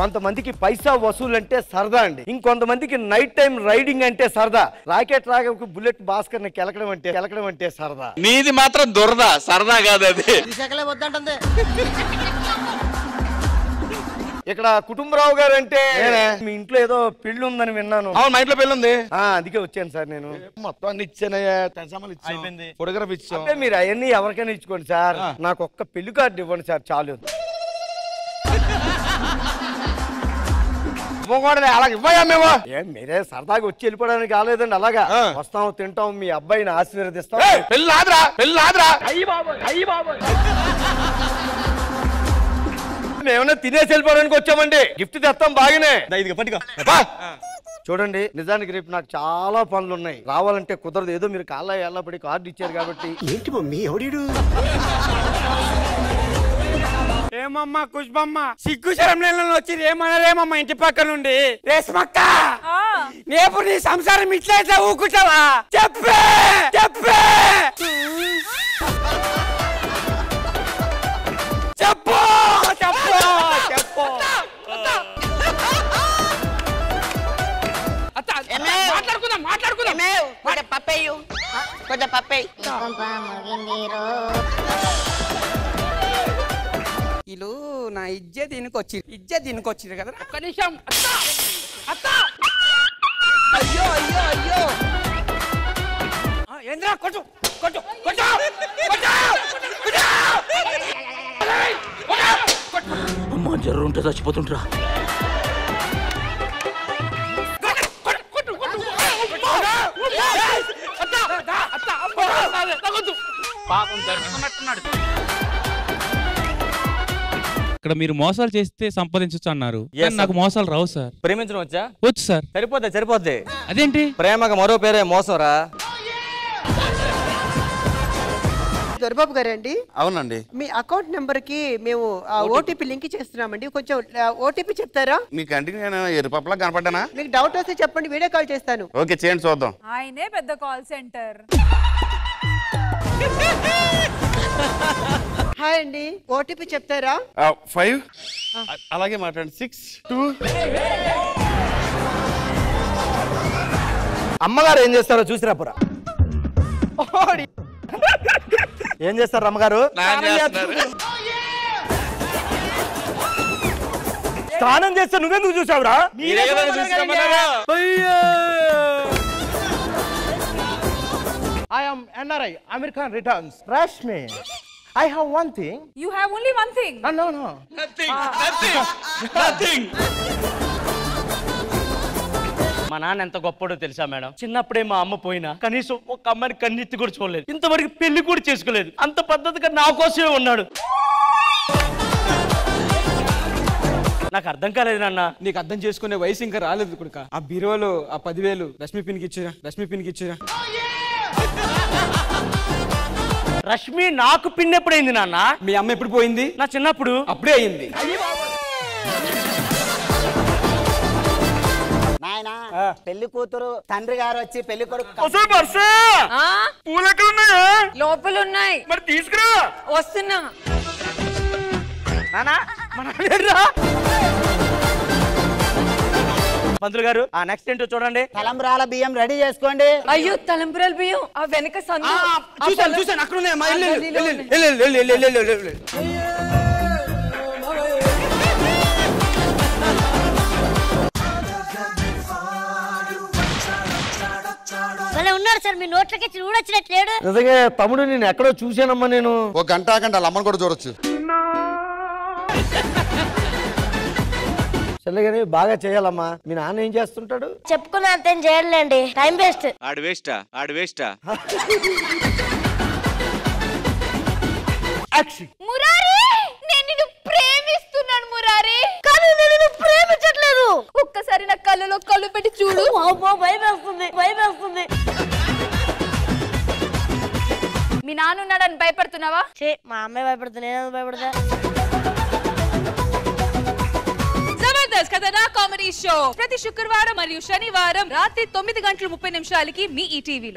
కొంతమందికి పైసా వసూలు అంటే సరదా అండి, ఇంకొంతమందికి నైట్ టైం రైడింగ్ అంటే సరదా, రాకెట్ రాఘవకి బుల్లెట్ భాస్కర్ ని కెలకడం అంటే సరదా. నీది మాత్రం దురద, సరదా కాదు అది. ఇక్కడ కుటుంబరావు గారు అంటే మీ ఇంట్లో ఏదో పెళ్లి ఉందని విన్నాను. అవును, మా ఇంట్లో పెళ్లి ఉంది. అందుకే వచ్చాను సార్. నేను మొత్తం అన్ని ఇచ్చానయ్యా, అయిపోయింది. ఫోటోగ్రాఫ్ ఇచ్చాను. అంటే మీరు అవన్నీ ఎవరికైనా ఇచ్చుకోండి సార్, నాకు ఒక్క పెళ్లి కార్డు ఇవ్వండి సార్ చాలు. అలాగే ఇవ్వయా మేము. మీరే సరదాగా వచ్చి వెళ్ళిపోవడానికి కాలేదండి, అలాగా వస్తాం తింటాం మీ అబ్బాయిని ఆశీర్వదిస్తాం. పెళ్లి ఆదరా, పెళ్లి ఆదరా. మేమన్నా తినేసి వెళ్ళిపోవడానికి వచ్చామండి, గిఫ్ట్ తెస్తాం బాగానే. చూడండి, నిజానికి రేపు నాకు చాలా పనులు ఉన్నాయి, రావాలంటే కుదరదు. ఏదో మీరు కాళ్ళ ఎల్లబడి కార్డు ఇచ్చారు కాబట్టి. ఏంటి మమ్మీ ఎవడీడు? ఏమమ్మా కుష్బమ్మ, సిగ్గు శరంలో వచ్చి ఏమన్నారేమమ్మా ఇంటి పక్క నుండి? రేస్మక్క, రేపు నీ సంసారం ఇట్లా ఊకుంటావా? చెప్పే చెప్పే చెప్పు చెప్పు చెప్పు. వీళ్ళు నా ఇజ్జత్ దీనికి కదా. ఒక్క నిమిషం. అత్త అయ్యో అయ్యో అయ్యో. ఏంద్రా కొట్టు కొట్టు కొట్టు అమ్మా జర్రు ఉంటే చచ్చిపోతుంటరా. ఇక్కడ మీరు మోసాలు చేస్తే సంపాదించచ్చు అన్నారు, నాకు మోసాలు రావు సార్. ప్రేమించడం వచ్చా? వచ్చు సార్. సరిపోద్ది. అదేంటి? ప్రేమకు మరో పేరే మోసం రా. దొరబాబు గారండి? అవునండి. మీ అకౌంట్ నెంబర్ కి మేము ఓటీపీ లింక్ చేస్తున్నామండి, కొంచెం ఓటీపీ చెప్తారా? మీ కంటికి నేను ఎరుపప్పులా కనపడ్డానా? మీకు డౌట్ వస్తే చెప్పండి, వీడియో కాల్ చేస్తాను. ఓకే చేయండి చూద్దాం. ఆయనే పెద్ద కాల్ సెంటర్. హాయ్ అండి, ఓటీపీ చెప్తారా? 5 అలాగే మాట్లాడండి. 6 2. అమ్మగారు ఏం చేస్తారో చూసిరా పురా. ఏం చేస్తారు అమ్మగారు? స్నానం చేస్తే నువ్వెందుకు చూసావురా? I am NRI, American Returns. Rashmi, I have one thing. You have only one thing. No. Nothing. మా నాన్న ఎంత గొప్పడో తెలుసా మేడం? చిన్నప్పుడే మా అమ్మ పోయినా కనీసం ఒక అమ్మాయిని కన్నెత్తి కూడా చూడలేదు, ఇంతవరకు పెళ్లి కూడా చేసుకోలేదు. అంత పద్ధతిగా నా కోసమే ఉన్నాడు. నాకు అర్థం కాలేదు నాన్న. నీకు అర్థం చేసుకునే వయసు ఇంకా రాలేదు కొడుక. ఆ బీరువాలో ఆ 10,000 రష్మి పిన్కి ఇచ్చిరా. రష్మి నాకు పిన్ ఎప్పుడైంది నాన్న? మీ అమ్మ ఎప్పుడు పోయింది? నా చిన్నప్పుడు. అప్పుడే అయింది. నాయనా, పెళ్లి కూతురు తండ్రి గారు వచ్చి పెళ్లి కొడుకు లోపల ఉన్నాయి, మరి తీసుకురా. వస్తున్నా. పంతులు గారు, ఆ నెక్స్ట్ ఏంటో చూడండి. తలంబ్రాల బియ్యం రెడీ చేసుకోండి. అయ్యో, తలంబ్రాల బియ్యం ఆ వెనక సందు. చూసాను అక్కడ ఉన్నాయి. ఉన్నాడు సార్, మీ నోట్లకి చూడొచ్చినట్లేడు. నిజంగా తమ్ముడు, నేను ఎక్కడో చూసానమ్మా. నేను ఒక గంట వాళ్ళ అమ్మని కూడా చూడొచ్చు. చెల్లెగాని బాగా చేయాలమ్మా. మీ నాన్న ఏం చేస్తుంటాడు? చెప్పుకున్నా అంతేం చేయలేండి, టైం వేస్ట్. ఆడు వేస్టా. మురారి, నేను నిన్ను ప్రేమిస్తున్నాను మురారి. కానీ నేను నిన్ను ప్రేమించట్లేదు. ఒక్కసారి నా కళ్ళలో కళ్ళు పెట్టి చూడు. భయమేస్తుంది. మీ నాన్న ఉన్నాడని భయపడుతున్నావా? మా అమ్మాయి భయపడుతుంది, నేను భయపడతా. జబర్దస్త్ కథనా కామెడీ షో ప్రతి శుక్రవారం మరియు శనివారం రాత్రి 9:30 మీ ఈటీవీలో.